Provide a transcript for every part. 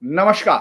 नमस्कार।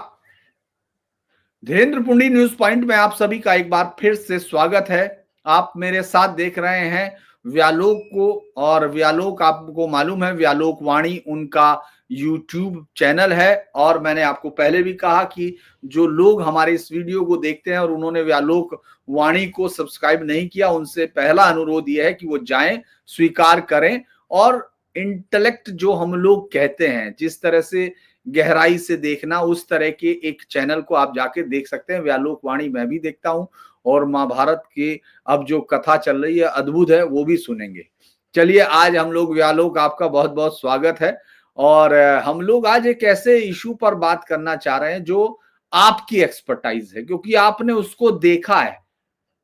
Dhirendra पुंडी news point में आप सभी का एक बार फिर से स्वागत है। आप मेरे साथ देख रहे हैं व्यालोक को, और व्यालोक आपको मालूम है व्यालोक वाणी उनका यूट्यूब चैनल है। और मैंने आपको पहले भी कहा कि जो लोग हमारे इस वीडियो को देखते हैं और उन्होंने व्यालोक वाणी को सब्सक्राइब नहीं किया, उनसे पहला अनुरोध यह है कि वो जाएं, स्वीकार करें। और इंटेलेक्ट जो हम लोग कहते हैं, जिस तरह से गहराई से देखना, उस तरह के एक चैनल को आप जाके देख सकते हैं। व्यालोक वाणी मैं भी देखता हूं, और महाभारत के अब जो कथा चल रही है अद्भुत है, वो भी सुनेंगे। चलिए, आज हम लोग व्यालोक आपका बहुत बहुत स्वागत है। और हम लोग आज एक ऐसे इशू पर बात करना चाह रहे हैं जो आपकी एक्सपर्टाइज है, क्योंकि आपने उसको देखा है।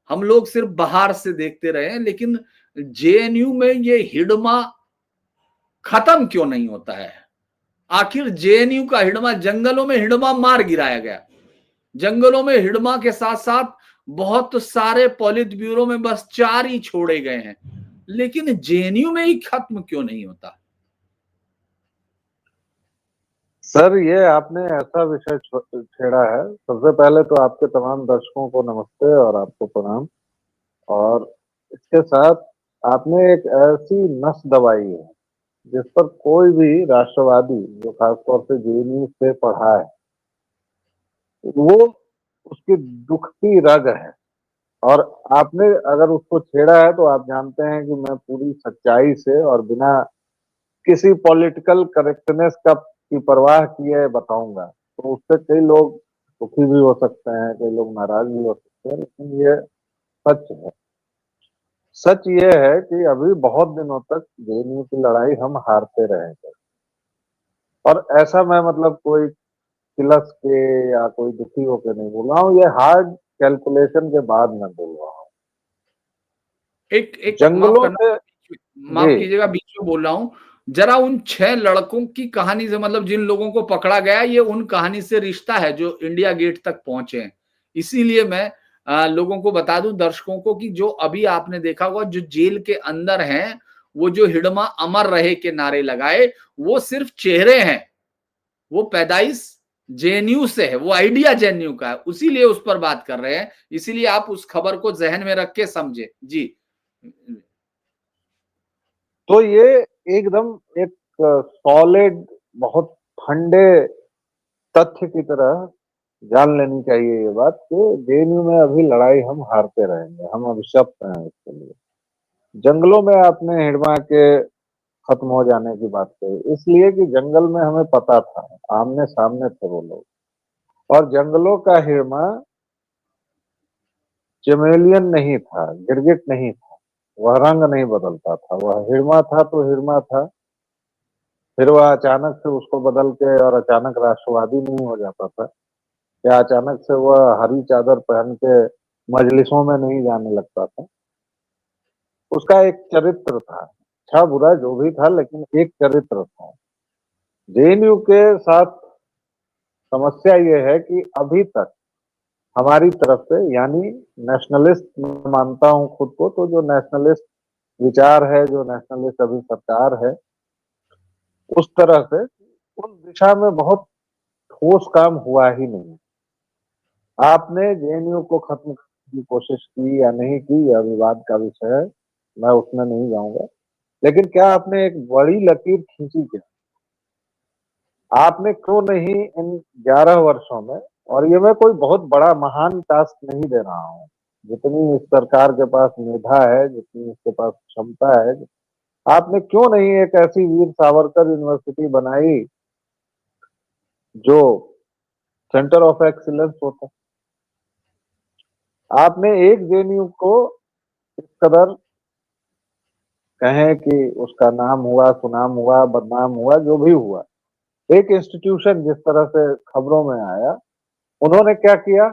हम लोग सिर्फ बाहर से देखते रहे हैं, लेकिन जेएनयू में ये हिडमा खत्म क्यों नहीं होता है? आखिर जेएनयू का हिडमा, जंगलों में हिडमा मार गिराया गया। जंगलों में हिडमा के साथ साथ बहुत सारे पॉलिट ब्यूरो में बस 4 ही छोड़े गए हैं, लेकिन जेएनयू में ही खत्म क्यों नहीं होता? सर, ये आपने ऐसा विषय छेड़ा है। सबसे पहले तो आपके तमाम दर्शकों को नमस्ते और आपको प्रणाम। और इसके साथ आपने एक ऐसी नस दबाई है जिस पर कोई भी राष्ट्रवादी जो खासतौर से जेएनयू से पढ़ा है, वो उसकी दुखती रग है। और आपने अगर उसको छेड़ा है तो आप जानते हैं कि मैं पूरी सच्चाई से और बिना किसी पॉलिटिकल करेक्टनेस का की परवाह किए बताऊंगा। तो उससे कई लोग दुखी भी हो सकते हैं, कई लोग नाराज भी हो सकते हैं, लेकिन ये सच है। सच ये है कि अभी बहुत दिनों तक जेएनयू की लड़ाई हम हारते रहे थे। और ऐसा मैं मतलब कोई किलस के या कोई दुखी होकर नहीं बोल रहा हूँ, ये हार्ड कैलकुलेशन के बाद मैं बोल रहा हूँ। एक एक माफ जंगलों करना, से माफ जी, कीजिएगा, बीच में बोल रहा हूं। जरा उन 6 लड़कों की कहानी से, मतलब जिन लोगों को पकड़ा गया, ये उन कहानी से रिश्ता है जो इंडिया गेट तक पहुंचे हैं। इसीलिए मैं लोगों को बता दूं, दर्शकों को, कि जो अभी आपने देखा होगा जो जेल के अंदर हैं, वो जो हिडमा अमर रहे के नारे लगाए, वो सिर्फ चेहरे हैं। वो पैदाइश जेएनयू से है, वो आइडिया जेएनयू का है, उसीलिए उस पर बात कर रहे हैं। इसीलिए आप उस खबर को जहन में रख के समझे जी। तो ये एकदम एक सॉलिड, बहुत ठंडे तथ्य की तरह जान लेनी चाहिए ये बात कि जेएनयू में अभी लड़ाई हम हारते रहेंगे, हम अभिशप्त हैं इसके लिए। जंगलों में आपने हिड़वा के खत्म हो जाने की बात कही, इसलिए कि जंगल में हमें पता था, आमने सामने थे वो लोग। और जंगलों का हिड़मा चेमेलियन नहीं था, गिरगिट नहीं था, वह रंग नहीं बदलता था, वह हिड़मा था तो हिड़मा था। फिर वह अचानक से उसको बदल के और अचानक राष्ट्रवादी नहीं हो जाता था, या अचानक से वह हरी चादर पहन के मजलिसों में नहीं जाने लगता था। उसका एक चरित्र था, अच्छा बुरा जो भी था, लेकिन एक चरित्र था। जेएनयू के साथ समस्या ये है कि अभी तक हमारी तरफ से, यानी नेशनलिस्ट मैं मानता हूँ खुद को, तो जो नेशनलिस्ट विचार है, जो नेशनलिस्ट अभी सरकार है, उस तरह से उस दिशा में बहुत ठोस काम हुआ ही नहीं। आपने जेएनयू को खत्म करने की कोशिश की या नहीं की, यह विवाद का विषय है, मैं उसमें नहीं जाऊंगा। लेकिन क्या आपने एक बड़ी लकीर खींची? क्या आपने क्यों नहीं इन 11 वर्षों में, और ये मैं कोई बहुत बड़ा महान टास्क नहीं दे रहा हूँ, जितनी इस सरकार के पास मेधा है, जितनी इसके पास क्षमता है, आपने क्यों नहीं एक ऐसी वीर सावरकर यूनिवर्सिटी बनाई जो सेंटर ऑफ एक्सीलेंस होता? आपने एक जेएनयू को इस कदर, कहें कि उसका नाम हुआ, सुनाम हुआ, बदनाम हुआ, जो भी हुआ, एक इंस्टीट्यूशन जिस तरह से खबरों में आया, उन्होंने क्या किया?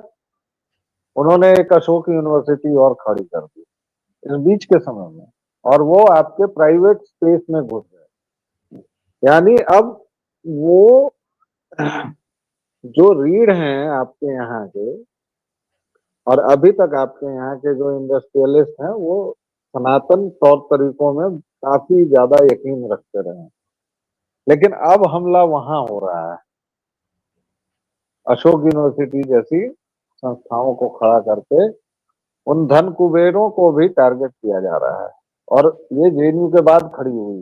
उन्होंने एक अशोक यूनिवर्सिटी और खड़ी कर दी इस बीच के समय में, और वो आपके प्राइवेट स्पेस में घुस गए। यानी अब वो जो रीढ़ हैं आपके यहाँ के, और अभी तक आपके यहाँ के जो इंडस्ट्रियलिस्ट हैं, वो सनातन तौर तरीकों में काफी ज्यादा यकीन रखते रहे। लेकिन अब हमला वहां हो रहा है। अशोक यूनिवर्सिटी जैसी संस्थाओं को खड़ा करके उन धन कुबेरों को भी टारगेट किया जा रहा है। और ये जेएनयू के बाद खड़ी हुई,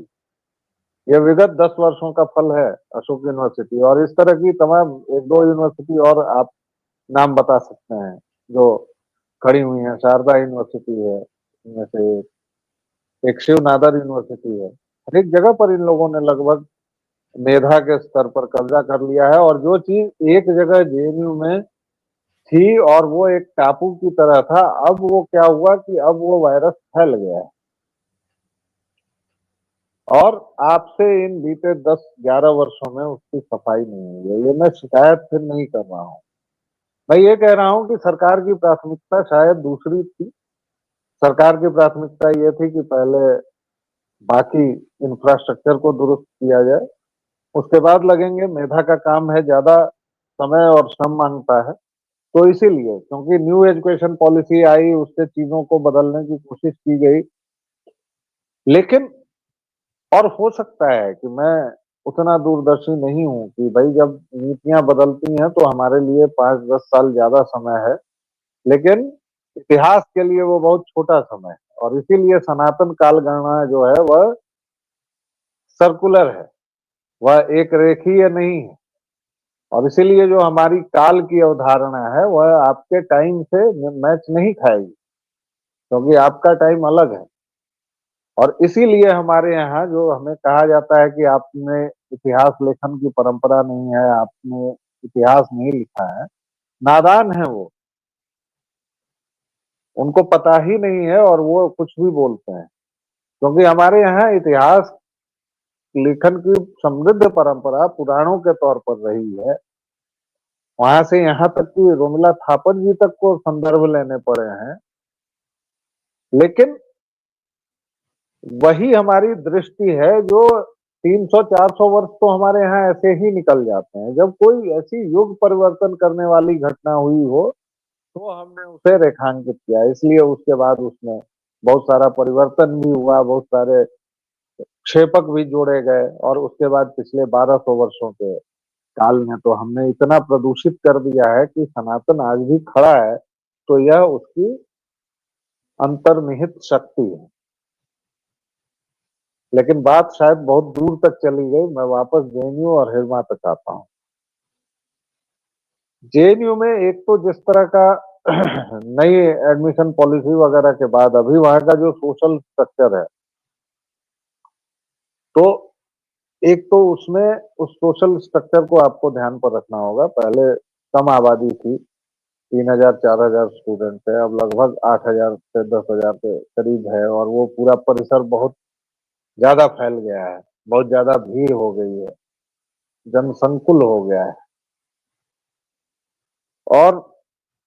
ये विगत 10 वर्षों का फल है अशोक यूनिवर्सिटी। और इस तरह की तमाम 1-2 यूनिवर्सिटी और आप नाम बता सकते हैं जो खड़ी हुई हैं। शारदा यूनिवर्सिटी है इनमें से एक शिव नादर यूनिवर्सिटी है। हर एक जगह पर इन लोगों ने लगभग मेधा के स्तर पर कब्जा कर लिया है। और जो चीज एक जगह जेएनयू में थी और वो एक टापू की तरह था, अब वो क्या हुआ कि अब वो वायरस फैल गया है। और आपसे इन बीते 10-11 वर्षों में उसकी सफाई नहीं हुई है। ये मैं शिकायत फिर नहीं कर रहा हूँ, मैं ये कह रहा हूँ कि सरकार की प्राथमिकता शायद दूसरी थी। सरकार की प्राथमिकता ये थी कि पहले बाकी इंफ्रास्ट्रक्चर को दुरुस्त किया जाए, उसके बाद लगेंगे। मेधा का काम है, ज्यादा समय और श्रम मांगता है, तो इसीलिए क्योंकि न्यू एजुकेशन पॉलिसी आई, उससे चीजों को बदलने की कोशिश की गई। लेकिन और हो सकता है कि मैं उतना दूरदर्शी नहीं हूँ कि भाई जब नीतियां बदलती हैं तो हमारे लिए 5-10 साल ज्यादा समय है, लेकिन इतिहास के लिए वो बहुत छोटा समय है। और इसीलिए सनातन काल गणना जो है वह सर्कुलर है, वह एक रेखीय नहीं है। और इसीलिए जो हमारी काल की अवधारणा है वह आपके टाइम से मैच नहीं खाएगी, क्योंकि आपका टाइम अलग है। और इसीलिए हमारे यहाँ जो हमें कहा जाता है कि आपने इतिहास लेखन की परंपरा नहीं है, आपने इतिहास नहीं लिखा है, नादान है वो, उनको पता ही नहीं है और वो कुछ भी बोलते हैं। क्योंकि हमारे यहाँ इतिहास लेखन की समृद्ध परंपरा पुराणों के तौर पर रही है। वहां से यहाँ तक कि रोमिला थापर जी तक को संदर्भ लेने पड़े हैं। लेकिन वही हमारी दृष्टि है जो 300-400 वर्ष तो हमारे यहाँ ऐसे ही निकल जाते हैं। जब कोई ऐसी युग परिवर्तन करने वाली घटना हुई हो तो हमने उसे रेखांकित किया, इसलिए उसके बाद उसमें बहुत सारा परिवर्तन भी हुआ, बहुत सारे क्षेपक भी जोड़े गए। और उसके बाद पिछले 1200 वर्षों के काल में तो हमने इतना प्रदूषित कर दिया है कि सनातन आज भी खड़ा है, तो यह उसकी अंतर्निहित शक्ति है। लेकिन बात शायद बहुत दूर तक चली गई, मैं वापस जेएनयू और हिरमा तक आता हूँ। जेएनयू में एक तो जिस तरह का नई एडमिशन पॉलिसी वगैरह के बाद अभी वहां का जो सोशल स्ट्रक्चर है, तो एक तो उसमें उस सोशल स्ट्रक्चर को आपको ध्यान पर रखना होगा। पहले कम आबादी थी, 3,000-4,000 स्टूडेंट है, अब लगभग 8,000 से 10,000 के करीब है। और वो पूरा परिसर बहुत ज्यादा फैल गया है, बहुत ज्यादा भीड़ हो गई है, जनसंकुल हो गया है। और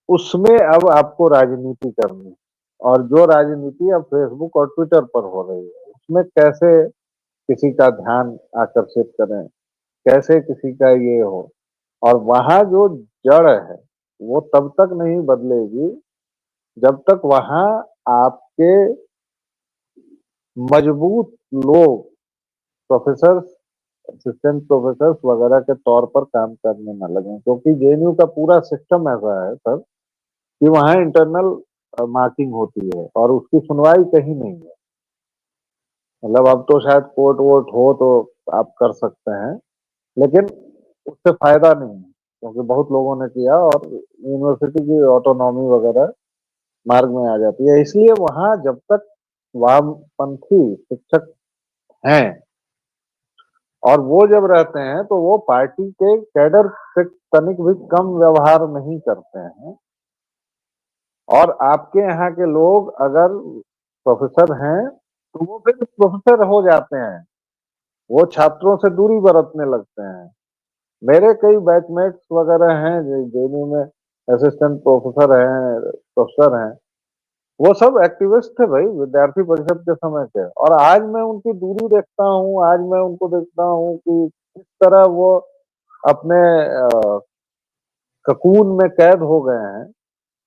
उसमें अब आपको राजनीति करनी है। और जो राजनीति अब फेसबुक और ट्विटर पर हो रही है, उसमें कैसे किसी का ध्यान आकर्षित करें, कैसे किसी का ये हो। और वहां जो जड़ है वो तब तक नहीं बदलेगी जब तक वहां आपके मजबूत लोग, प्रोफेसर, असिस्टेंट प्रोफेसर वगैरह के तौर पर काम करने न लगे। क्योंकि जेएनयू का पूरा सिस्टम ऐसा है सर कि वहाँ इंटरनल मार्किंग होती है और उसकी सुनवाई कहीं नहीं है। मतलब अब तो शायद कोर्ट वोट हो तो आप कर सकते हैं, लेकिन उससे फायदा नहीं है, क्योंकि बहुत लोगों ने किया और यूनिवर्सिटी की ऑटोनॉमी वगैरह मार्ग में आ जाती है। इसलिए वहाँ जब तक वामपंथी शिक्षक हैं और वो जब रहते हैं तो वो पार्टी के कैडर से तनिक भी कम व्यवहार नहीं करते हैं। और आपके यहाँ के लोग अगर प्रोफेसर हैं तो वो फिर प्रोफेसर हो जाते हैं, वो छात्रों से दूरी बरतने लगते हैं। मेरे कई बैचमेट्स वगैरह हैं जेएनयू में, असिस्टेंट प्रोफेसर हैं, प्रोफेसर हैं, वो सब एक्टिविस्ट थे भाई विद्यार्थी परिषद के समय के। और आज मैं उनकी दूरी देखता हूँ, आज मैं उनको देखता हूँ कि किस तरह वो अपने ककून में कैद हो गए हैं,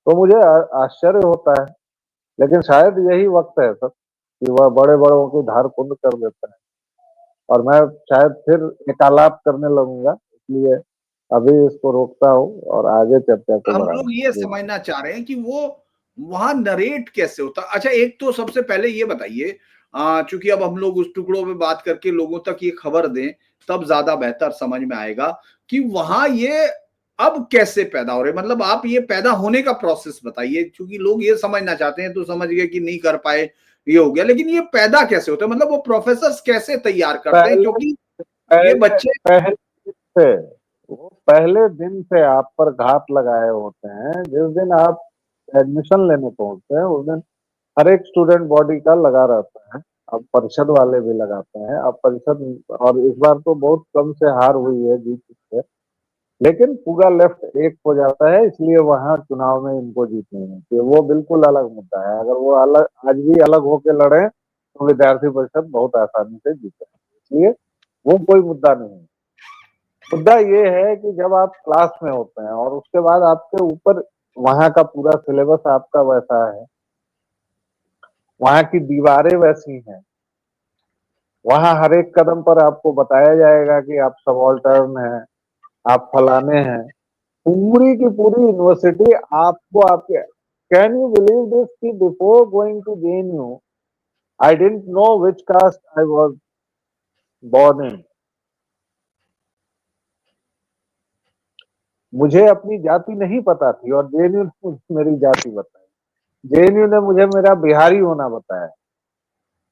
तो मुझे आश्चर्य होता है। लेकिन शायद यही वक्त है सर कि वह बड़े बड़ों की धार पुण्य कर देता है। और मैं शायद फिर एकालाप करने लगूंगा, इसलिए अभी इसको रोकता हूँ और आगे चर्चा को हम बढ़ाऊँ। लोग ये जी। समझना चाह रहे हैं कि वो वहां नरेट कैसे होता। अच्छा, एक तो सबसे पहले ये बताइए, चूंकि अब हम लोग उस टुकड़ों पे बात करके लोगों तक ये खबर दें, तब ज्यादा बेहतर समझ में आएगा कि वहां ये अब कैसे पैदा हो रहे। मतलब आप ये पैदा होने का प्रोसेस बताइए, क्योंकि लोग ये समझना चाहते हैं, तो समझ गए कि नहीं कर पाए, ये हो गया, लेकिन ये पैदा कैसे होता है, मतलब वो प्रोफेसर कैसे तैयार करते हैं, पहले क्योंकि ये पहले बच्चे। पहले दिन से वो पहले दिन से आप पर घात लगाए होते हैं। जिस दिन आप एडमिशन लेने पहुंचते हैं उस दिन हर एक स्टूडेंट बॉडी का लगा रहता है। अब परिषद वाले भी लगाते हैं। अब परिषद और इस बार तो बहुत कम से हार हुई है, जीत से, लेकिन पूरा लेफ्ट एक हो जाता है, इसलिए वहां चुनाव में इनको जीत नहीं होती है। वो बिल्कुल अलग मुद्दा है। अगर वो अलग आज भी अलग होके लड़े तो विद्यार्थी परिषद बहुत आसानी से जीते, इसलिए वो कोई मुद्दा नहीं है। मुद्दा ये है कि जब आप क्लास में होते हैं और उसके बाद आपके ऊपर वहां का पूरा सिलेबस आपका वैसा है, वहां की दीवारें वैसी हैं, वहां हर एक कदम पर आपको बताया जाएगा कि आप सबाल्टर्न हैं, आप फलाने हैं। पूरी की पूरी यूनिवर्सिटी आपको आपके कैन यू बिलीव दिस कि before going to JNU I didn't know which caste I was born in. मुझे अपनी जाति नहीं पता थी और जेएनयू ने मुझे मेरी जाति बताई। जेएनयू ने मुझे मेरा बिहारी होना बताया।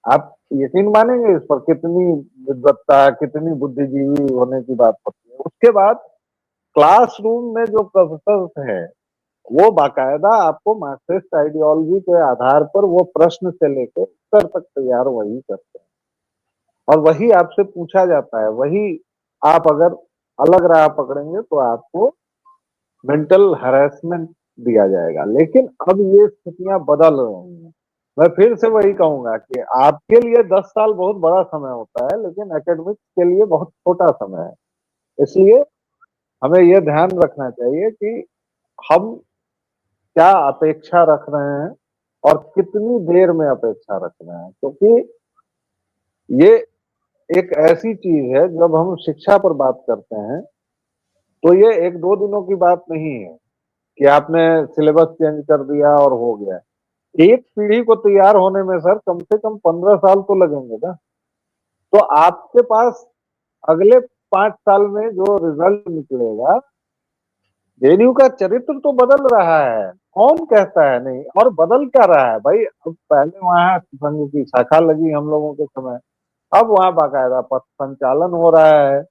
आप यकीन मानेंगे इस पर कितनी विद्वत्ता, कितनी बुद्धिजीवी होने की बात होती है। उसके बाद क्लासरूम में जो प्रोफेसर है वो बाकायदा आपको मार्क्सिस्ट आइडियोलॉजी के आधार पर वो प्रश्न से लेकर उत्तर तक तैयार वही करते हैं और वही आपसे पूछा जाता है। वही आप अगर अलग राह पकड़ेंगे तो आपको मेंटल हरेसमेंट दिया जाएगा। लेकिन अब ये स्थितियां बदल रही हैं। मैं फिर से वही कहूंगा कि आपके लिए 10 साल बहुत बड़ा समय होता है, लेकिन एकेडमिक्स के लिए बहुत छोटा समय है। इसलिए हमें यह ध्यान रखना चाहिए कि हम क्या अपेक्षा रख रहे हैं और कितनी देर में अपेक्षा रख रहे हैं, क्योंकि ये एक ऐसी चीज है, जब हम शिक्षा पर बात करते हैं तो ये एक दो दिनों की बात नहीं है कि आपने सिलेबस चेंज कर दिया और हो गया। एक पीढ़ी को तैयार होने में सर कम से कम 15 साल तो लगेंगे ना। तो आपके पास अगले 5 साल में जो रिजल्ट निकलेगा, जेएनयू का चरित्र तो बदल रहा है। कौन कहता है नहीं, और बदल क्या रहा है भाई। अब पहले वहां संघ की शाखा लगी हम लोगों के समय, अब वहां बाकायदा पथ संचालन हो रहा है।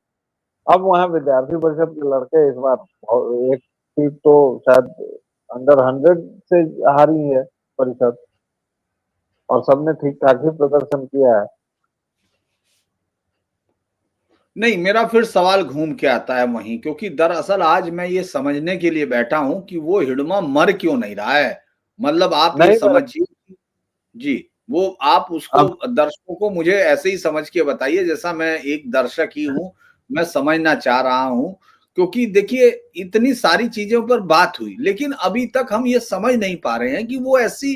अब वहां विद्यार्थी परिषद के लड़के इस बार एक सीट तो शायद अंडर 100 से हारी है परिषद, और सबने ठीक ठाक ही प्रदर्शन किया है। नहीं, मेरा फिर सवाल घूम के आता है वहीं, क्योंकि दरअसल आज मैं ये समझने के लिए बैठा हूं कि वो हिडमा मर क्यों नहीं रहा है। मतलब आप ये नहीं मेरा समझिए। जी, वो आप उसको, अब दर्शकों को मुझे ऐसे ही समझ के बताइए जैसा मैं एक दर्शक ही हूँ, मैं समझना चाह रहा हूँ। क्योंकि देखिए, इतनी सारी चीज़ों पर बात हुई, लेकिन अभी तक हम ये समझ नहीं पा रहे हैं कि वो ऐसी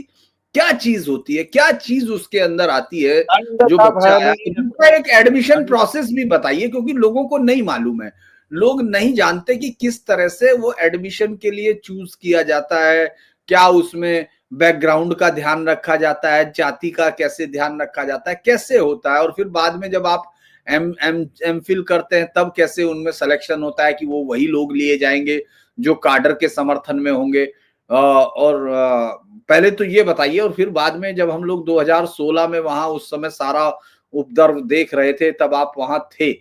क्या चीज़ होती है, क्या चीज़ उसके अंदर आती है, दंड जो का बच्चा भय आया। नहीं है इनका सर। एक एडमिशन दंड प्रोसेस भी बताइए, क्योंकि लोगों को नहीं मालूम है। लोग नहीं जानते कि किस तरह से वो एडमिशन के लिए चूज़ किया जाता है, क्या उसमें बैकग्राउंड का ध्यान रखा जाता है, जाति का कैसे ध्यान रखा जाता है, कैसे होता है, और फिर बाद में जब आप एम फिल करते हैं तब कैसे उनमें सिलेक्शन होता है कि वो वही लोग लिए जाएंगे जो काडर के समर्थन में होंगे। और पहले तो ये बताइए, और फिर बाद में जब हम लोग 2016 में वहां उस समय सारा उपद्रव देख रहे थे, तब आप वहां थे।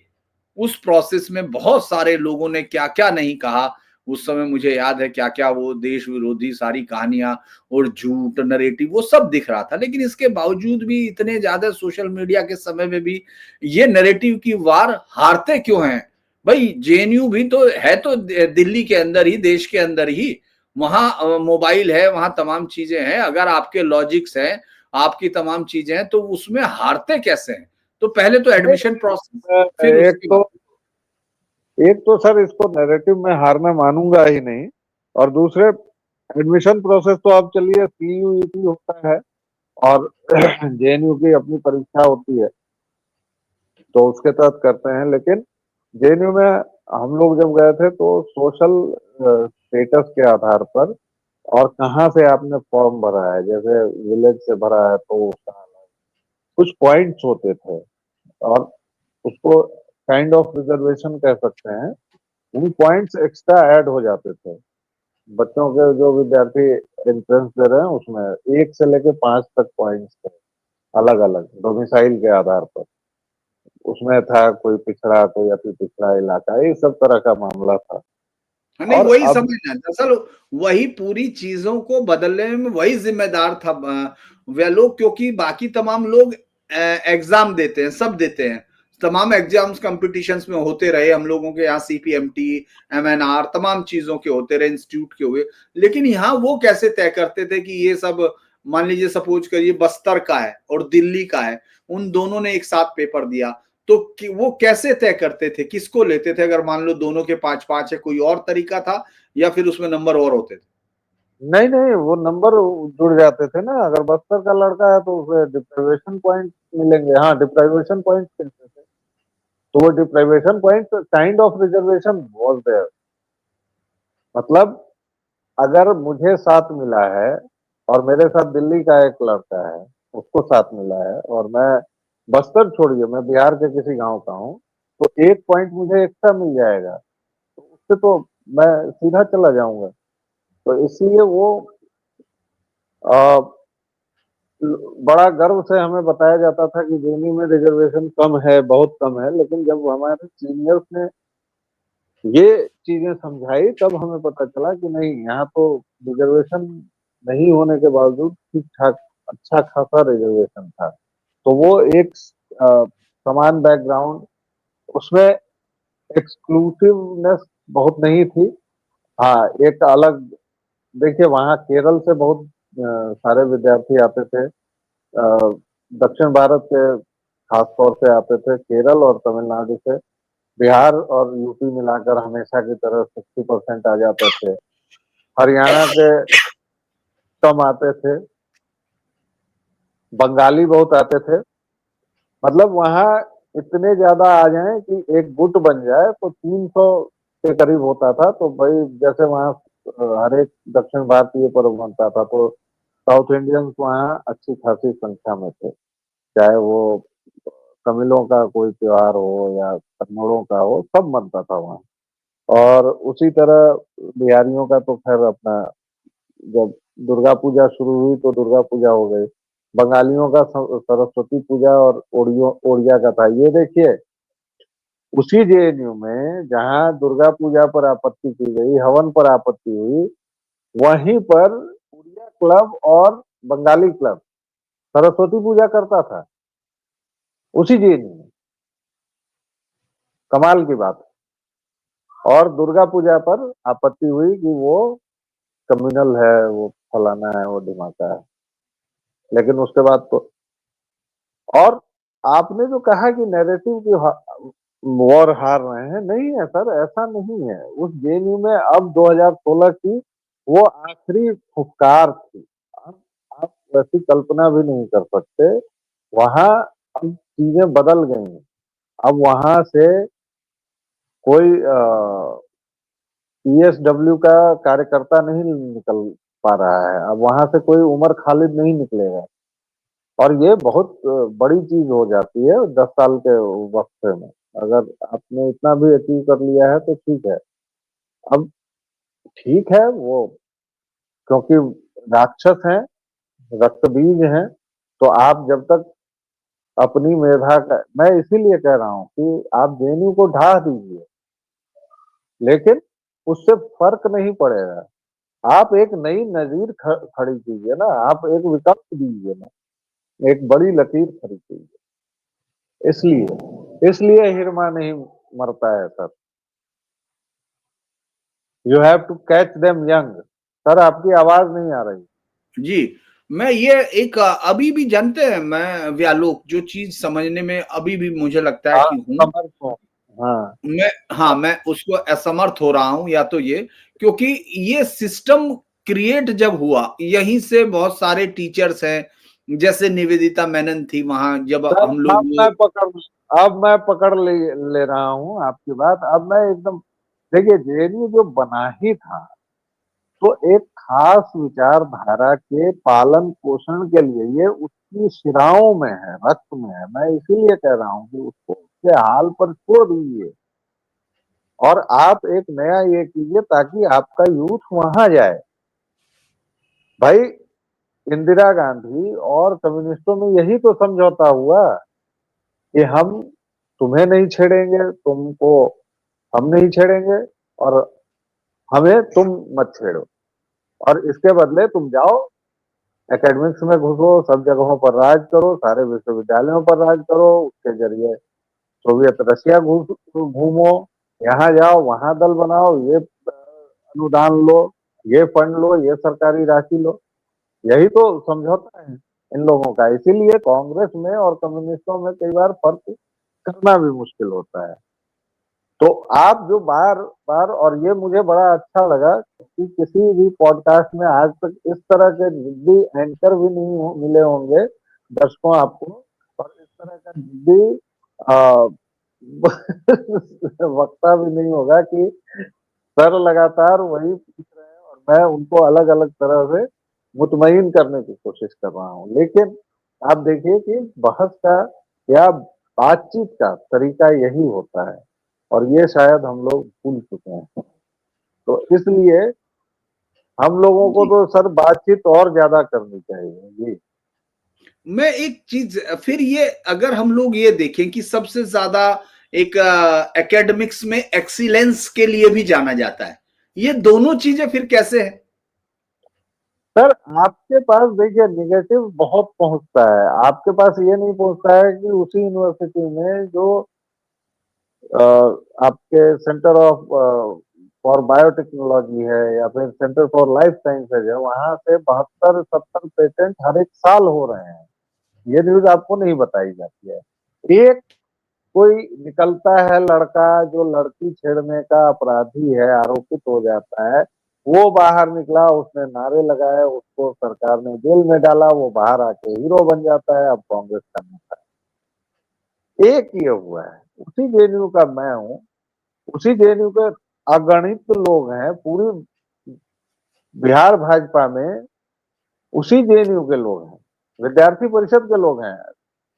उस प्रोसेस में बहुत सारे लोगों ने क्या क्या नहीं कहा। उस समय मुझे याद है क्या क्या वो देश विरोधी सारी कहानियां और झूठ नरेटिव वो सब दिख रहा था, लेकिन इसके बावजूद भी इतने ज्यादा सोशल मीडिया के समय में भी ये नरेटिव की वार हारते क्यों हैं। भाई जेएनयू भी तो है, तो दिल्ली के अंदर ही, देश के अंदर ही, वहां मोबाइल है, वहां तमाम चीजें हैं, अगर आपके लॉजिक्स हैं, आपकी तमाम चीजें हैं, तो उसमें हारते कैसे हैं। तो पहले तो एडमिशन प्रोसेस, फिर एक उसके तो बाद। एक तो सर इसको नैरेटिव में हारना मानूंगा ही नहीं। और दूसरे, एडमिशन प्रोसेस तो अब चलिए सीयूईटी होता है और जेएनयू की अपनी परीक्षा होती है, तो उसके तहत करते हैं। लेकिन जेएनयू में हम लोग जब गए थे तो सोशल स्टेटस के आधार पर और कहाँ से आपने फॉर्म भरा है, जैसे विलेज से भरा है तो उसका कुछ पॉइंट्स होते थे और उसको काइंड ऑफ रिजर्वेशन कह सकते हैं। उन पॉइंट्स एक्स्ट्रा ऐड हो जाते थे बच्चों के, जो विद्यार्थी एंट्रेंस दे रहे हैं उसमें 1 से लेके 5 तक पॉइंट्स थे, अलग अलग डोमिसाइल के आधार पर। उसमें था कोई पिछड़ा, कोई अति पिछड़ा इलाका, ये सब तरह का मामला था। नहीं, और वही अब समझना दरअसल, वही पूरी चीजों को बदलने में वही जिम्मेदार था वे लोग, क्योंकि बाकी तमाम लोग एग्जाम देते हैं, सब देते हैं, तमाम एग्जाम्स कंपटीशंस में होते रहे, हम लोगों के यहाँ सीपीएमटी, एमएनआर, तमाम चीजों के होते रहे, इंस्टीट्यूट के हुए, लेकिन यहाँ वो कैसे तय करते थे कि ये सब, मान लीजिए सपोज करिए बस्तर का है और दिल्ली का है, उन दोनों ने एक साथ पेपर दिया, तो वो कैसे तय करते थे, किसको लेते थे, अगर मान लो दोनों के 5-5 है, कोई और तरीका था या फिर उसमें नंबर और होते थे? नहीं नहीं, वो नंबर जुड़ जाते थे ना। अगर बस्तर का लड़का है तो उसे डिप्राइवेशन पॉइंट मिलेंगे। हाँ, डिप्राइवेशन पॉइंट मिलते थे। तो वो deprivation point kind of reservation was there. मतलब अगर मुझे 7 मिला है और मेरे साथ दिल्ली का एक लड़का है, उसको 7 मिला है, और मैं बस्तर छोड़िए, मैं बिहार के किसी गांव का हूँ, तो 1 पॉइंट मुझे एक्स्ट्रा मिल जाएगा, तो उससे तो मैं सीधा चला जाऊंगा। तो इसलिए वो आ, बड़ा गर्व से हमें बताया जाता था कि जेएनयू में रिजर्वेशन कम है, बहुत कम है। लेकिन जब हमारे सीनियर्स ने ये चीजें समझाई तब हमें पता चला कि नहीं, यहाँ तो रिजर्वेशन नहीं होने के बावजूद ठीक ठाक अच्छा खासा रिजर्वेशन था। तो वो एक समान बैकग्राउंड, उसमें एक्सक्लूसिवनेस बहुत नहीं थी। हाँ, एक अलग, देखिए वहाँ केरल से बहुत सारे विद्यार्थी आते थे। दक्षिण भारत के खास तौर से आते थे, केरल और तमिलनाडु से। बिहार और यूपी मिलाकर हमेशा की तरह 60% आ जाते थे। हरियाणा के कम आते थे, बंगाली बहुत आते थे। मतलब वहाँ इतने ज्यादा आ जाए कि एक गुट बन जाए तो 300 के करीब होता था। तो भाई जैसे वहाँ हर एक दक्षिण भारतीय पर्व बनता था, तो साउथ इंडियंस वहाँ अच्छी खासी संख्या में थे। चाहे वो तमिलों का कोई त्योहार हो या कन्नड़ों का हो, सब बनता था वहाँ। और उसी तरह बिहारियों का तो खैर अपना, जब दुर्गा पूजा शुरू हुई तो दुर्गा पूजा हो गई। बंगालियों का सरस्वती पूजा और ओड़िया का था। ये देखिए, उसी जेएनयू में जहाँ दुर्गा पूजा पर आपत्ति की गई, हवन पर आपत्ति हुई, वहीं पर उड़िया क्लब और बंगाली क्लब सरस्वती पूजा करता था, उसी जेएनयू में। कमाल की बात। और दुर्गा पूजा पर आपत्ति हुई कि वो कम्युनल है, वो फलाना है, वो ढिमाका है। लेकिन उसके बाद तो, और आपने जो कहा कि नैरेटिव की वॉर हार रहे हैं, नहीं है सर, ऐसा नहीं है। उस जेएनयू में अब 2016 की वो आखिरी फुफकार थी। आप, आप वैसी कल्पना भी नहीं कर सकते। वहां अब चीजें बदल गई हैं। अब वहां से कोई पीएसडब्ल्यू का कार्यकर्ता नहीं निकल पा रहा है। अब वहां से कोई उमर खालिद नहीं निकलेगा। और ये बहुत बड़ी चीज हो जाती है 10 साल के वक्त में। अगर आपने इतना भी अचीव कर लिया है तो ठीक है। अब ठीक है वो, क्योंकि राक्षस हैं, रक्तबीज हैं, तो आप जब तक अपनी मेधा का, मैं इसीलिए कह रहा हूँ कि आप जेएनयू को ढा दीजिए, लेकिन उससे फर्क नहीं पड़ेगा। आप एक नई नजीर खड़ी कीजिए ना, आप एक विकल्प दीजिए ना, एक बड़ी लकीर खड़ी कीजिए। इसलिए इसलिए हिरमा नहीं मरता है sir. You have to catch them young. Sir आपकी आवाज नहीं आ रही। जी, मैं ये एक अभी भी जानते हैं, मैं व्यालोक जो चीज समझने में अभी भी मुझे लगता है हाँ, कि हूँ, समर्थ हूँ। हाँ मैं, हाँ, मैं उसको असमर्थ हो रहा हूं, या तो ये, क्योंकि ये सिस्टम क्रिएट जब हुआ, यहीं से बहुत सारे टीचर्स हैं, जैसे निवेदिता मेनन थी वहां जब सर हम लोग अब मैं पकड़ ले रहा हूँ आपकी बात। अब मैं एकदम, देखिए जेएनयू जो बना ही था तो एक खास विचारधारा के पालन पोषण के लिए, ये उसकी शिराओं में है, रक्त में है। मैं इसीलिए कह रहा हूँ कि उसको उसके हाल पर छोड़ दीजिए और आप एक नया ये कीजिए ताकि आपका यूथ वहां जाए। भाई इंदिरा गांधी और कम्युनिस्टों में यही तो समझौता हुआ कि हम तुम्हें नहीं छेड़ेंगे, तुमको हम नहीं छेड़ेंगे, और हमें तुम मत छेड़ो, और इसके बदले तुम जाओ एकेडमिक्स में घुसो, सब जगहों पर राज करो, सारे विश्वविद्यालयों पर राज करो, उसके जरिए सोवियत रशिया घूमो, यहाँ जाओ वहां दल बनाओ, ये अनुदान लो, ये फंड लो, ये सरकारी राशि लो। यही तो समझौता है इन लोगों का। इसीलिए कांग्रेस में और कम्युनिस्टों में कई बार फर्क करना भी मुश्किल होता है। तो आप जो बार बार, और ये मुझे बड़ा अच्छा लगा कि किसी भी पॉडकास्ट में आज तक इस तरह के जिद्दी एंकर भी नहीं मिले होंगे दर्शकों आपको, और इस तरह का जिद्दी वक्ता भी नहीं होगा कि सर लगातार वही पूछ रहे हैं और मैं उनको अलग अलग तरह से मुतमईन करने की कोशिश कर रहा हूँ। लेकिन आप देखिए कि बहस का या बातचीत का तरीका यही होता है, और ये शायद हम लोग भूल चुके हैं। तो इसलिए हम लोगों को जी। तो सर बातचीत और ज्यादा करनी चाहिए जी। मैं एक चीज फिर, ये अगर हम लोग ये देखें कि सबसे ज्यादा एक एकेडमिक्स में एक्सीलेंस के लिए भी जाना जाता है, ये दोनों चीजें फिर कैसे है? सर आपके पास देखिए निगेटिव बहुत पहुंचता है, आपके पास ये नहीं पहुंचता है कि उसी यूनिवर्सिटी में जो आपके सेंटर ऑफ फॉर बायोटेक्नोलॉजी है या फिर सेंटर फॉर लाइफ साइंसेज है, वहां से 72-70 पेटेंट हर एक साल हो रहे हैं। ये न्यूज आपको नहीं बताई जाती है। एक कोई निकलता है लड़का जो लड़की छेड़ने का अपराधी है, आरोपित हो जाता है, वो बाहर निकला, उसने नारे लगाए, उसको सरकार ने जेल में डाला, वो बाहर आके हीरो बन जाता है, अब कांग्रेस का नेता। एक ये हुआ है, उसी जेएनयू का मैं हूँ, उसी जेएनयू के अगणित लोग हैं पूरी बिहार भाजपा में, उसी जेएनयू के लोग हैं, विद्यार्थी परिषद के लोग हैं,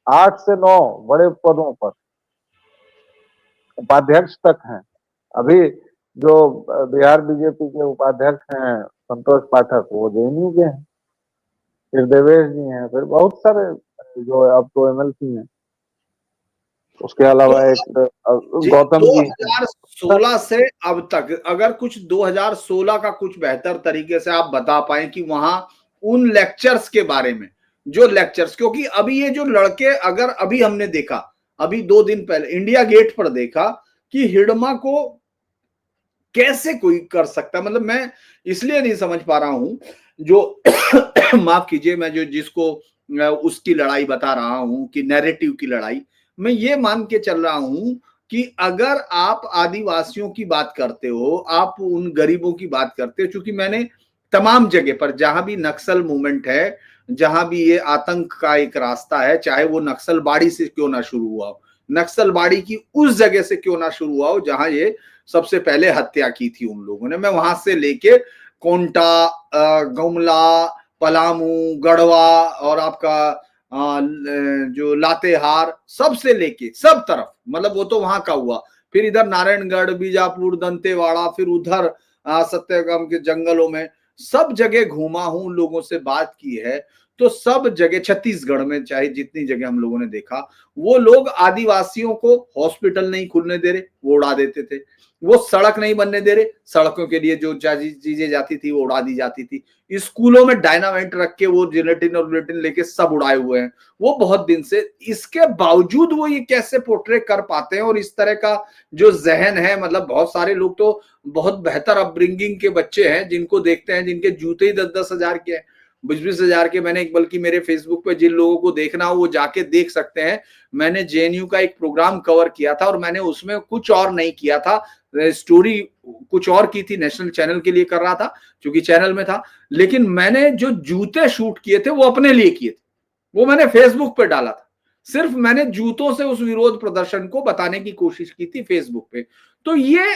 8 से 9 बड़े पदों पर, उपाध्यक्ष तक हैं। अभी जो बिहार बीजेपी के उपाध्यक्ष हैं संतोष पाठक, वो जेएनयू के हैं। फिर देवेश जी हैं, फिर बहुत सारे जो अब तो एमएलसी हैं, उसके तो अलावा एक जी, गौतम जी हैं। 2016 से अब तक अगर कुछ 2016 का कुछ बेहतर तरीके से आप बता पाए कि वहां उन लेक्चर्स के बारे में, जो लेक्चर्स, क्योंकि अभी ये जो लड़के, अगर अभी हमने देखा, अभी 2 दिन पहले इंडिया गेट पर देखा कि हिडमा को कैसे कोई कर सकता है, मतलब मैं इसलिए नहीं समझ पा रहा हूं जो माफ कीजिए, मैं जो जिसको उसकी लड़ाई बता रहा हूं कि नैरेटिव की लड़ाई, मैं ये मान के चल रहा हूं कि अगर आप आदिवासियों की बात करते हो, आप उन गरीबों की बात करते हो, क्योंकि मैंने तमाम जगह पर जहां भी नक्सल मूवमेंट है, जहां भी ये आतंक का एक रास्ता है, चाहे वो नक्सलबाड़ी से क्यों ना शुरू हुआ हो, नक्सलबाड़ी की उस जगह से क्यों ना शुरू हुआ हो जहां ये सबसे पहले हत्या की थी उन लोगों ने, मैं वहां से लेके कोंटा, गुमला, पलामू, गढ़वा और आपका जो लातेहार, सबसे लेके सब तरफ, मतलब वो तो वहां का हुआ, फिर इधर नारायणगढ़, बीजापुर, दंतेवाड़ा, फिर उधर सत्यगाम के जंगलों में, सब जगह घूमा हूं, लोगों से बात की है। तो सब जगह, छत्तीसगढ़ में चाहे जितनी जगह हम लोगों ने देखा, वो लोग आदिवासियों को हॉस्पिटल नहीं खुलने दे रहे, वो उड़ा देते थे, वो सड़क नहीं बनने दे रहे, सड़कों के लिए जो चीजें जाती थी वो उड़ा दी जाती थी, स्कूलों में डायनामाइट रख के वो जिलेटिन और बुलेटिन लेके सब उड़ाए हुए हैं वो बहुत दिन से। इसके बावजूद वो ये कैसे पोर्ट्रे कर पाते हैं, और इस तरह का जो जहन है, मतलब बहुत सारे लोग तो बहुत बेहतर अपब्रिंगिंग के बच्चे हैं जिनको देखते हैं, जिनके जूते ही 10-10 हजार के हैं, 20-20 हजार के। मैंने एक, बल्कि मेरे फेसबुक पे जिन लोगों को देखना हो वो जाके देख सकते हैं, मैंने जेएनयू का एक प्रोग्राम कवर किया था और मैंने उसमें कुछ और नहीं किया था, स्टोरी कुछ और की थी, नेशनल चैनल के लिए कर रहा था क्योंकि चैनल में था, लेकिन मैंने जो जूते शूट किए थे वो अपने लिए किए थे, वो मैंने फेसबुक पे डाला था। सिर्फ मैंने जूतों से उस विरोध प्रदर्शन को बताने की कोशिश की थी फेसबुक पे। तो ये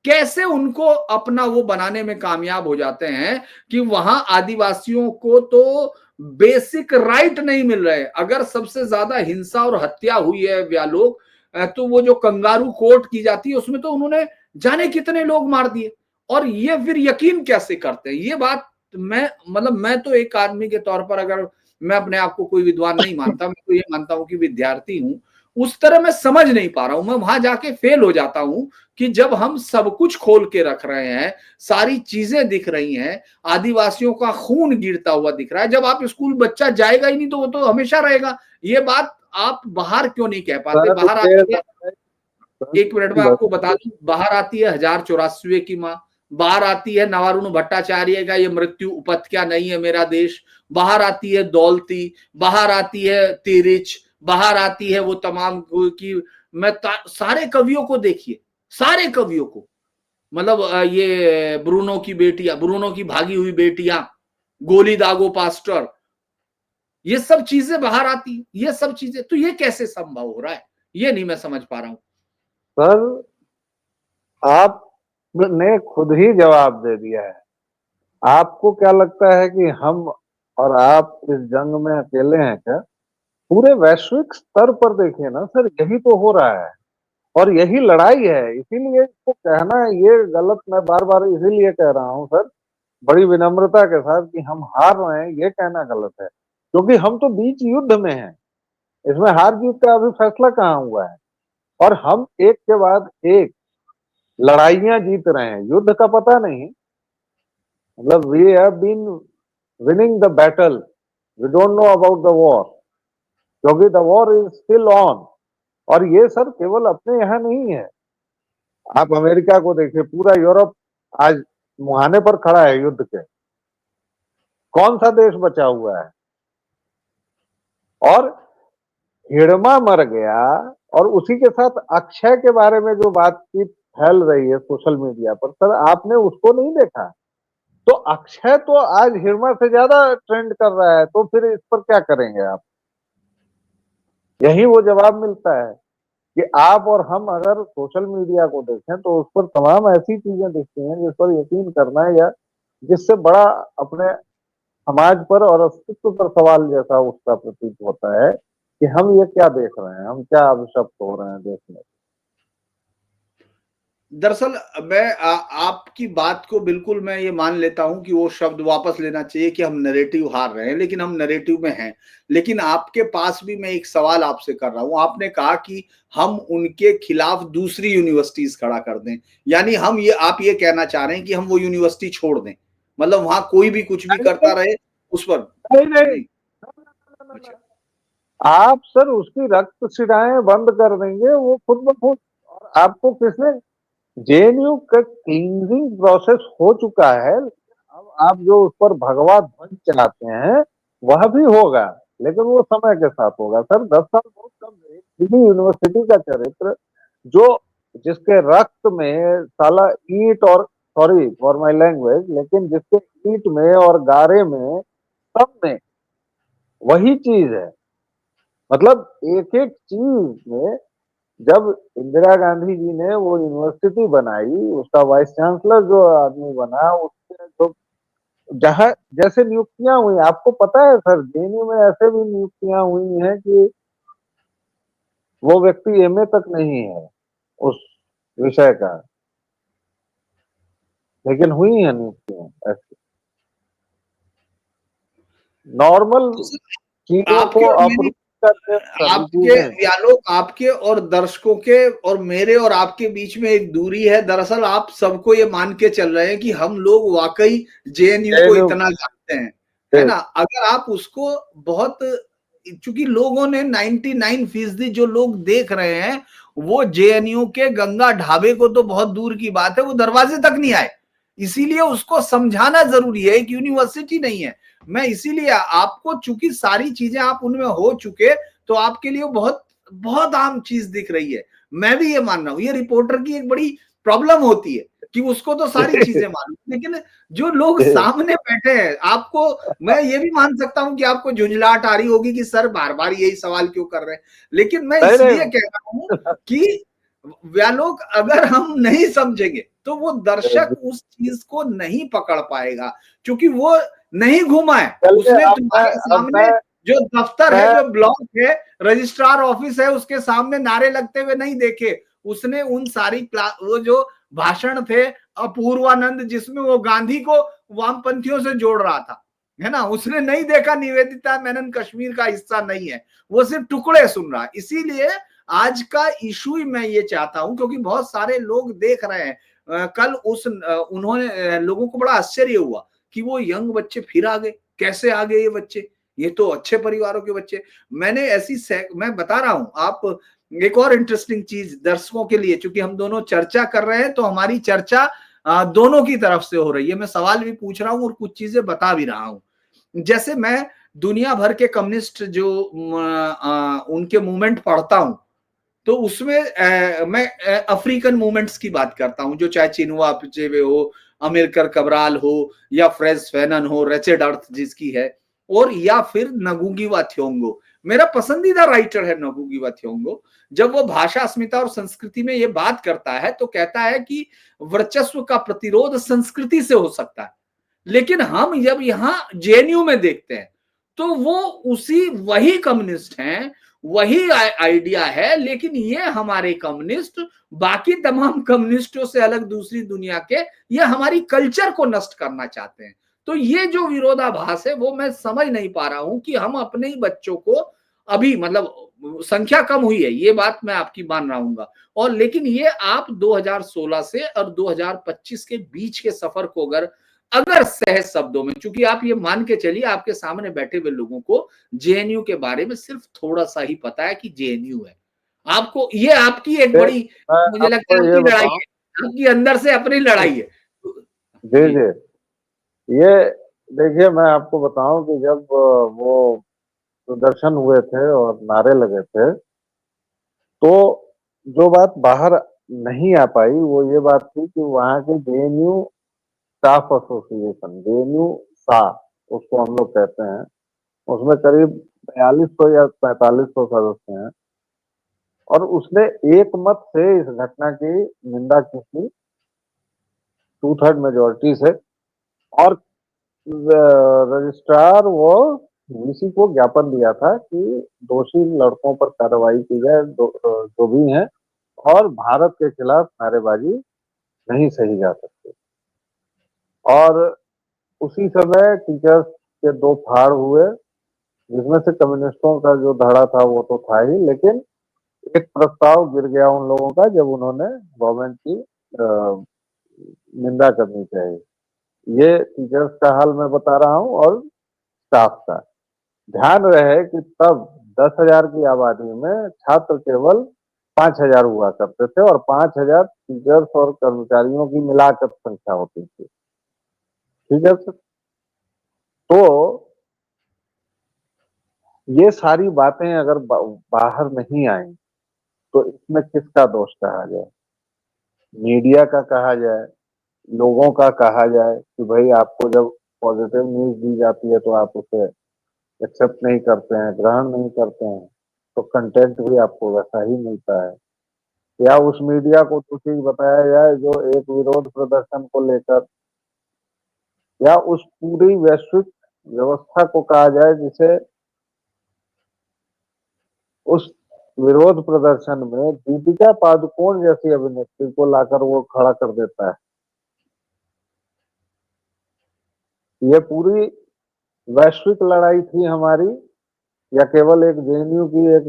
कैसे उनको अपना वो बनाने में कामयाब हो जाते हैं कि वहां आदिवासियों को तो बेसिक राइट नहीं मिल रहे। अगर सबसे ज्यादा हिंसा और हत्या हुई है व्यालोक, तो वो जो कंगारू कोर्ट की जाती है उसमें तो उन्होंने जाने कितने लोग मार दिए। और ये फिर यकीन कैसे करते हैं? ये बात मैं तो एक आदमी के तौर पर, अगर मैं अपने आप को कोई विद्वान नहीं मानता, मैं तो ये मानता हूं कि विद्यार्थी हूं, उस तरह मैं समझ नहीं पा रहा हूं। मैं वहां जाके फेल हो जाता हूं कि जब हम सब कुछ खोल के रख रहे हैं, सारी चीजें दिख रही हैं, आदिवासियों का खून गिरता हुआ दिख रहा है, जब आप स्कूल बच्चा जाएगा ही नहीं तो वो तो हमेशा रहेगा। ये बात आप बाहर क्यों नहीं कह पाते? सर बाहर ये आती है, एक मिनट में आपको बता दूं, बाहर आती है 1084 की माँ, बाहर आती है नवारुण भट्टाचार्य का ये मृत्यु उपत्या नहीं है मेरा देश, बाहर आती है दौलती, बाहर आती है तिरिच, बाहर आती है वो तमाम की। सारे कवियों को देखिए, सारे कवियों को, मतलब ये ब्रूनो की बेटियां, ब्रूनो की भागी हुई बेटियां, गोली दागो पास्टर, ये सब चीजें बाहर आती, ये सब चीजें, तो ये कैसे संभव हो रहा है? ये नहीं मैं समझ पा रहा हूं। सर आपने खुद ही जवाब दे दिया है। आपको क्या लगता है कि हम और आप इस जंग में अकेले हैं क्या? पूरे वैश्विक स्तर पर देखिए ना सर, यही तो हो रहा है और यही लड़ाई है। इसीलिए इसको कहना ये गलत, मैं बार बार इसीलिए कह रहा हूँ सर, बड़ी विनम्रता के साथ, कि हम हार रहे हैं ये कहना गलत है, क्योंकि हम तो बीच युद्ध में हैं। इसमें हार जीत का अभी फैसला कहाँ हुआ है, और हम एक के बाद एक लड़ाइयां जीत रहे हैं, युद्ध का पता नहीं। मतलब we have been winning the battle, we don't know about the war, क्योंकि the war is still on. और ये सर केवल अपने यहाँ नहीं है, आप अमेरिका को देखिए, पूरा यूरोप आज मुहाने पर खड़ा है युद्ध के। कौन सा देश बचा हुआ है? और हिड़मा मर गया, और उसी के साथ अक्षय के बारे में जो बातचीत फैल रही है सोशल मीडिया पर, सर आपने उसको नहीं देखा? तो अक्षय तो आज हिरमा से ज्यादा ट्रेंड कर रहा है, तो फिर इस पर क्या करेंगे आप? यही वो जवाब मिलता है कि आप और हम अगर सोशल मीडिया को देखें तो उस पर तमाम ऐसी चीजें दिखती हैं जिस पर यकीन करना है, या जिससे बड़ा अपने समाज पर और अस्तित्व पर सवाल जैसा उसका प्रतीत होता है कि हम ये क्या देख रहे हैं, हम क्या अभिशप्त हो रहे हैं देश में। दरअसल आपकी बात को बिल्कुल मैं ये मान लेता हूं कि वो शब्द वापस लेना चाहिए कि हम नैरेटिव हार रहे हैं, लेकिन हम नैरेटिव में हैं। लेकिन आपके पास भी मैं एक सवाल आपसे कर रहा हूं। आपने कहा कि हम उनके खिलाफ दूसरी यूनिवर्सिटीज खड़ा कर दें, यानी आप ये कहना चाह रहे हैं कि हम वो यूनिवर्सिटी छोड़ दें, मतलब वहां कोई भी कुछ भी करता रहे उस पर? नहीं नहीं, नहीं। अच्छा। आप सर उसकी रक्त शिराएं बंद कर देंगे वो खुद ब खुद। और आपको किसने, जेएनयू का क्लींजिंग प्रोसेस हो चुका है, अब आप जो उस पर भगवा ध्वज चलाते हैं वह भी होगा, लेकिन वो समय के साथ होगा सर। 10 साल बहुत कम है। किसी यूनिवर्सिटी का चरित्र जो, जिसके रक्त में साला ईट और, सॉरी फॉर माय लैंग्वेज, लेकिन जिसके ईट में और गारे में, सब में वही चीज है। मतलब एक एक चीज में, जब इंदिरा गांधी जी ने वो यूनिवर्सिटी बनाई, उसका वाइस चांसलर जो आदमी बना, उसके जो जहां जैसे नियुक्तियां हुई, आपको पता है सर, जेएनयू में ऐसे भी नियुक्तियां हुई हैं कि वो व्यक्ति एमए तक नहीं है उस विषय का, लेकिन हुई है नियुक्तियां ऐसी नॉर्मल चीजों आपके को और मेरी, अप्रूव करके सभी आपके चीजें। व्यालोक, आपके और दर्शकों के और मेरे और आपके बीच में एक दूरी है। दरअसल आप सबको ये मान के चल रहे हैं कि हम लोग वाकई जेएनयू को जेएनयू इतना जानते हैं, है ना? अगर आप उसको बहुत, चूंकि लोगों ने 99% जो लोग देख रहे हैं वो जेएनयू के गंगा ढाबे को तो बहुत दूर की बात है, वो दरवाजे तक नहीं आए। इसीलिए उसको समझाना जरूरी है, एक यूनिवर्सिटी नहीं है। मैं इसीलिए आपको, चूंकि सारी चीजें आप उनमें हो चुके, तो आपके लिए बहुत बहुत आम चीज दिख रही है। मैं भी ये मान रहा हूं, ये रिपोर्टर की एक बड़ी प्रॉब्लम होती है कि उसको तो सारी चीजें मालूम, लेकिन जो लोग सामने बैठे हैं, आपको मैं ये भी मान सकता हूं कि आपको झुंझलाहट आ रही होगी कि सर बार बार यही सवाल क्यों कर रहे हैं, लेकिन मैं नहीं इसलिए नहीं कह रहा हूं कि व्यालोक अगर हम नहीं समझेंगे तो वो दर्शक उस चीज को नहीं पकड़ पाएगा, क्योंकि वो नहीं घुमा है, चलिए उसने अब तुम्हारे अब सामने जो दफ्तर है, मैं जो ब्लॉक है, रजिस्ट्रार ऑफिस है, उसके सामने नारे लगते हुए नहीं देखे। उसने उन सारी वो जो भाषण थे अपूर्वानंद, जिसमें वो गांधी को वामपंथियों से जोड़ रहा था, है ना, उसने नहीं देखा निवेदिता मेनन कश्मीर का हिस्सा नहीं है, वो सिर्फ टुकड़े सुन रहा है। इसीलिए आज का इशू ही मैं ये चाहता हूं, क्योंकि बहुत सारे लोग देख रहे हैं, कल उन्होंने लोगों को बड़ा आश्चर्य हुआ कि वो यंग बच्चे फिर आ गए, कैसे आ गए ये बच्चे, ये तो अच्छे परिवारों के बच्चे। मैंने मैं बता रहा हूं, आप एक और इंटरेस्टिंग चीज दर्शकों के लिए, चूंकि हम दोनों चर्चा कर रहे हैं तो हमारी चर्चा दोनों की तरफ से हो रही है, मैं सवाल भी पूछ रहा हूं और कुछ चीजें बता भी रहा हूं। जैसे मैं दुनिया भर के कम्युनिस्ट जो उनके मूवमेंट पढ़ता हूं, तो उसमें मैं अफ्रीकन मूवमेंट्स की बात करता हूं, जो चाहे चिनुआ अपेचे हो, अमेरिकर कबराल हो, या फ्रेज फैनन हो, रेचेड अर्थ जिसकी है, और या फिर नगुगी वा थियोंगो। मेरा पसंदीदा राइटर है नगुगी वा थियोंगो। जब वो भाषा अस्मिता और संस्कृति में ये बात करता है तो कहता है कि वर्चस्व का प्रतिरोध संस्कृति से हो सकता है, लेकिन हम जब यहाँ जेएनयू में देखते हैं तो वो उसी वही कम्युनिस्ट हैं, वही आइडिया है, लेकिन ये हमारे कम्युनिस्ट बाकी तमाम कम्युनिस्टों से अलग दूसरी दुनिया के, ये हमारी कल्चर को नष्ट करना चाहते हैं। तो ये जो विरोधाभास है वो मैं समझ नहीं पा रहा हूं कि हम अपने ही बच्चों को अभी, मतलब संख्या कम हुई है, ये बात मैं आपकी मान रहा हूँ, और लेकिन ये आप 2016 से और 2025 के बीच के सफर को अगर सहज शब्दों में, चूंकि आप ये मान के चलिए आपके सामने बैठे हुए लोगों को जेएनयू के बारे में सिर्फ थोड़ा सा ही पता है कि जेएनयू है, आपको ये आपकी एक मैं बड़ी, मुझे लगता आपको है ये आपकी लड़ाई बताऊं। है, आपकी अंदर से अपनी लड़ाई है। जी जी। जी, ये देखिए मैं आपको बताऊं कि जब वो प्रदर्शन हुए थे और नारे लगे थे, तो जो बात बाहर नहीं आ पाई वो ये बात थी कि वहाँ के जेएनयू स्टाफ एसोसिएशन, जेएनयू सा उसको हम लोग कहते हैं, उसमें करीब 4200 या 4500 सदस्य हैं, और उसने एक मत से इस घटना की निंदा की थी, 2/3 मेजोरिटी से। और रजिस्ट्रार वो वीसी को ज्ञापन दिया था कि दोषी लड़कों पर कार्रवाई की जाए, जो भी हैं, और भारत के खिलाफ नारेबाजी नहीं सही जा सकती। और उसी समय टीचर्स के दो फाड़ हुए, जिसमें से कम्युनिस्टों का जो धड़ा था वो तो था ही, लेकिन एक प्रस्ताव गिर गया उन लोगों का जब उन्होंने गवर्नमेंट की निंदा करनी चाहिए। ये टीचर्स का हाल मैं बता रहा हूँ और स्टाफ का। ध्यान रहे कि तब 10,000 की आबादी में छात्र केवल 5,000 हुआ करते थे, और 5,000 टीचर्स और कर्मचारियों की मिलाकर संख्या होती थी। ठीक है सर। तो ये सारी बातें अगर बाहर नहीं आई तो इसमें किसका दोष कहा जाए? मीडिया का कहा जाए, लोगों का कहा जाए कि भाई आपको जब पॉजिटिव न्यूज दी जाती है तो आप उसे एक्सेप्ट नहीं करते हैं, ग्रहण नहीं करते हैं, तो कंटेंट भी आपको वैसा ही मिलता है। या उस मीडिया को तो चीज बताया जाए जो एक विरोध प्रदर्शन को लेकर, या उस पूरी वैश्विक व्यवस्था को कहा जाए जिसे उस विरोध प्रदर्शन में दीपिका पादुकोण जैसी अभिनेत्री को लाकर वो खड़ा कर देता है। ये पूरी वैश्विक लड़ाई थी हमारी, या केवल एक जेएनयू की एक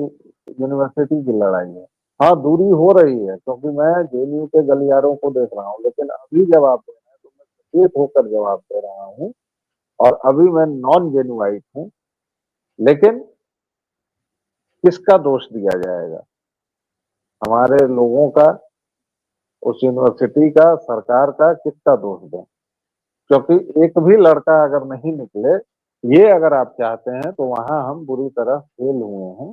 यूनिवर्सिटी की लड़ाई है? हाँ, दूरी हो रही है क्योंकि मैं जेएनयू के गलियारों को देख रहा हूँ, लेकिन अभी जवाब देना है तो मैं सचेत होकर जवाब दे रहा हूँ, और अभी मैं नॉन जेन्युआइट हूँ। लेकिन किसका दोष दिया जाएगा? हमारे लोगों का, उस यूनिवर्सिटी का, सरकार का? किसका दोष दें? क्योंकि एक भी लड़का अगर नहीं निकले, ये अगर आप चाहते हैं, तो वहां हम बुरी तरह फेल हुए हैं।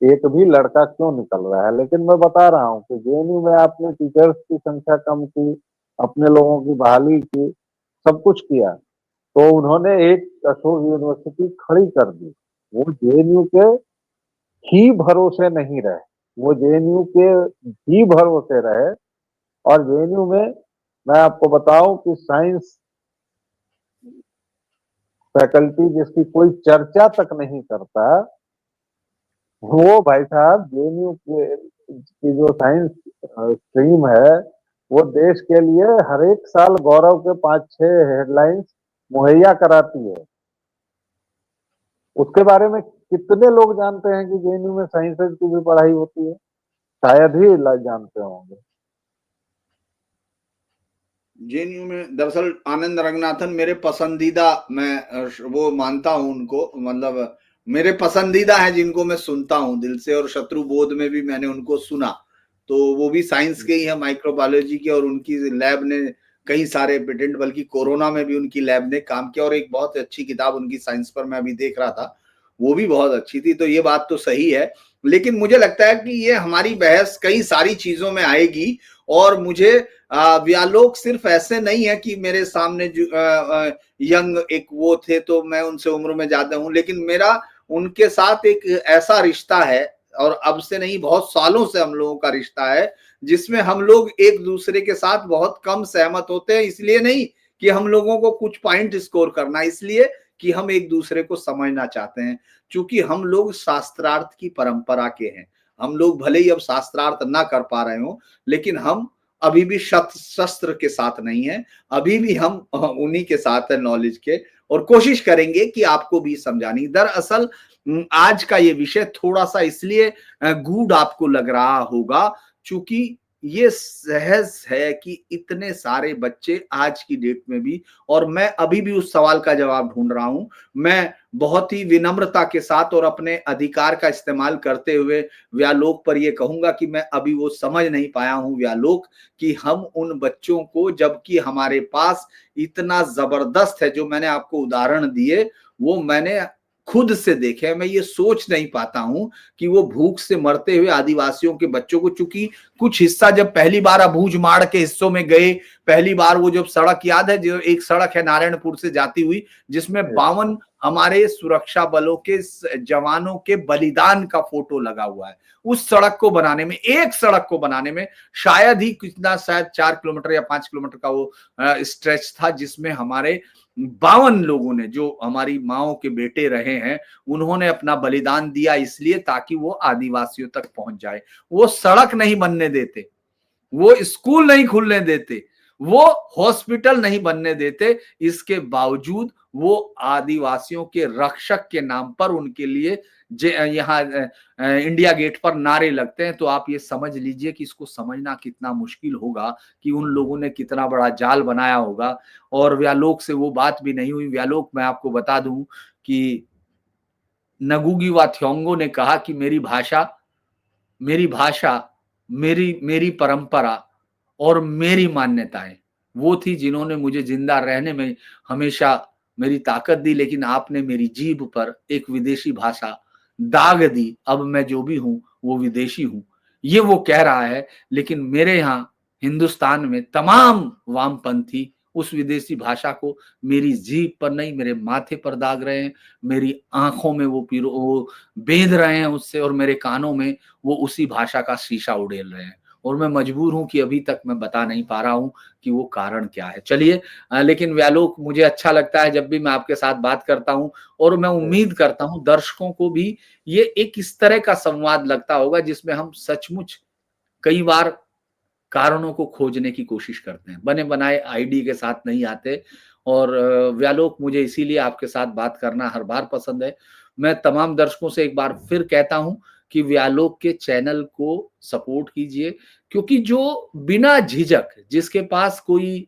एक भी लड़का क्यों निकल रहा है? लेकिन मैं बता रहा हूँ कि जेएनयू में आपने टीचर्स की संख्या कम की, अपने लोगों की बहाली की, सब कुछ किया, तो उन्होंने एक अशोक यूनिवर्सिटी खड़ी कर दी। वो जेएनयू के ही भरोसे नहीं रहे, वो जेएनयू के ही भरोसे रहे। और जेएनयू में मैं आपको बताऊं कि साइंस फैकल्टी जिसकी कोई चर्चा तक नहीं करता, वो भाई साहब जेएनयू की जो साइंस स्ट्रीम है, वो देश के लिए हर एक साल गौरव के 5-6 हेडलाइंस मुहैया कराती है। उसके बारे में कितने लोग जानते हैं कि जेएनयू में साइंसेज की भी पढ़ाई होती है? शायद ही जानते होंगे। जेएनयू में दरअसल आनंद रंगनाथन मेरे पसंदीदा, मैं वो मानता हूं उनको, मतलब मेरे पसंदीदा है जिनको मैं सुनता हूं दिल से, और शत्रुबोध में भी मैंने उनको सुना। तो वो भी साइंस के ही है, माइक्रोबायोलॉजी के, और उनकी लैब ने कई सारे पेटेंट, बल्कि कोरोना में भी उनकी लैब ने काम किया। और एक बहुत अच्छी किताब उनकी साइंस पर मैं अभी देख रहा था, वो भी बहुत अच्छी थी। तो ये बात तो सही है, लेकिन मुझे लगता है कि ये हमारी बहस कई सारी चीजों में आएगी। और मुझे व्यालोक सिर्फ ऐसे नहीं है कि मेरे सामने जो यंग एक वो थे तो मैं उनसे उम्र में ज्यादा हूं, लेकिन मेरा उनके साथ एक ऐसा रिश्ता है, और अब से नहीं बहुत सालों से हम लोगों का रिश्ता है, जिसमें हम लोग एक दूसरे के साथ बहुत कम सहमत होते हैं। इसलिए नहीं कि हम लोगों को कुछ पॉइंट स्कोर करना, इसलिए कि हम एक दूसरे को समझना चाहते हैं। क्योंकि हम लोग शास्त्रार्थ की परंपरा के हैं। हम लोग भले ही अब शास्त्रार्थ ना कर पा रहे हो, लेकिन हम अभी भी शस्त्र के साथ नहीं है, अभी भी हम उन्हीं के साथ है, नॉलेज के। और कोशिश करेंगे कि आपको भी समझानी। दरअसल आज का ये विषय थोड़ा सा इसलिए गूढ़ आपको लग रहा होगा, क्योंकि ये सहज है कि इतने सारे बच्चे आज की डेट में भी, और मैं अभी भी उस सवाल का जवाब ढूंढ रहा हूं। मैं बहुत ही विनम्रता के साथ और अपने अधिकार का इस्तेमाल करते हुए व्यालोक पर यह कहूंगा कि मैं अभी वो समझ नहीं पाया हूं व्यालोक, कि हम उन बच्चों को, जबकि हमारे पास इतना जबरदस्त है, जो मैंने आपको उदाहरण दिए वो मैंने खुद से देखे। मैं ये सोच नहीं पाता हूं कि वो भूख से मरते हुए आदिवासियों के बच्चों को, चूंकि कुछ हिस्सा जब पहली बार अबूझ माड़ के हिस्सों में गए, पहली बार वो जब सड़क याद है, जो एक सड़क है नारायणपुर से जाती हुई, जिसमें 52 हमारे सुरक्षा बलों के जवानों के बलिदान का फोटो लगा हुआ है। उस सड़क को बनाने में, एक सड़क को बनाने में शायद ही कितना, शायद 4 किलोमीटर या 5 किलोमीटर का वो स्ट्रेच था, जिसमें हमारे 52 लोगों ने, जो हमारी माओ के बेटे रहे हैं, उन्होंने अपना बलिदान दिया, इसलिए ताकि वो आदिवासियों तक पहुंच जाए। वो सड़क नहीं बनने देते, वो स्कूल नहीं खुलने देते, वो हॉस्पिटल नहीं बनने देते। इसके बावजूद वो आदिवासियों के रक्षक के नाम पर उनके लिए यहाँ इंडिया गेट पर नारे लगते हैं। तो आप ये समझ लीजिए कि इसको समझना कितना मुश्किल होगा, कि उन लोगों ने कितना बड़ा जाल बनाया होगा। और व्यालोक से वो बात भी नहीं हुई। व्यालोक, मैं आपको बता दूं कि नगुगी वा थ्योंगो ने कहा कि मेरी भाषा, मेरी मेरी परंपरा और मेरी मान्यताएं वो थी जिन्होंने मुझे जिंदा रहने में हमेशा मेरी ताकत दी। लेकिन आपने मेरी जीभ पर एक विदेशी भाषा दाग दी, अब मैं जो भी हूं वो विदेशी हूं, ये वो कह रहा है। लेकिन मेरे यहाँ हिंदुस्तान में तमाम वामपंथी उस विदेशी भाषा को मेरी जीभ पर नहीं, मेरे माथे पर दाग रहे हैं, मेरी आंखों में वो बेंध रहे हैं उससे, और मेरे कानों में वो उसी भाषा का शीशा उड़ेल रहे हैं। और मैं मजबूर हूं कि अभी तक मैं बता नहीं पा रहा हूं कि वो कारण क्या है। चलिए, लेकिन व्यालोक, मुझे अच्छा लगता है जब भी मैं आपके साथ बात करता हूं, और मैं उम्मीद करता हूं दर्शकों को भी ये एक इस तरह का संवाद लगता होगा, जिसमें हम सचमुच कई बार कारणों को खोजने की कोशिश करते हैं, बने बनाए आईडी के साथ नहीं आते। और व्यालोक, मुझे इसीलिए आपके साथ बात करना हर बार पसंद है। मैं तमाम दर्शकों से एक बार फिर कहता हूं कि व्यालोक के चैनल को सपोर्ट कीजिए, क्योंकि जो बिना झिझक, जिसके पास कोई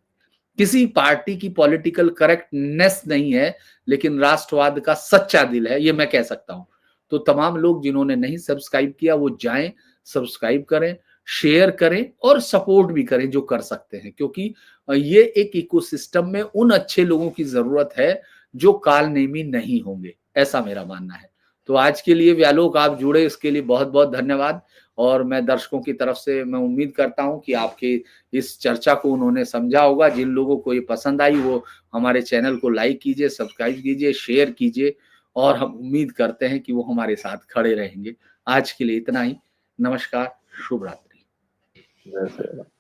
किसी पार्टी की पॉलिटिकल करेक्टनेस नहीं है, लेकिन राष्ट्रवाद का सच्चा दिल है, ये मैं कह सकता हूं। तो तमाम लोग जिन्होंने नहीं सब्सक्राइब किया, वो जाएं, सब्सक्राइब करें, शेयर करें और सपोर्ट भी करें जो कर सकते हैं। क्योंकि ये एक इकोसिस्टम में उन अच्छे लोगों की जरूरत है जो कालनेमी नहीं होंगे, ऐसा मेरा मानना है। तो आज के लिए व्यालोक, आप जुड़े, इसके लिए बहुत बहुत धन्यवाद। और मैं दर्शकों की तरफ से मैं उम्मीद करता हूं कि आपके इस चर्चा को उन्होंने समझा होगा। जिन लोगों को ये पसंद आई वो हमारे चैनल को लाइक कीजिए, सब्सक्राइब कीजिए, शेयर कीजिए और हम उम्मीद करते हैं कि वो हमारे साथ खड़े रहेंगे। आज के लिए इतना ही। नमस्कार, शुभ रात्रि। जैसे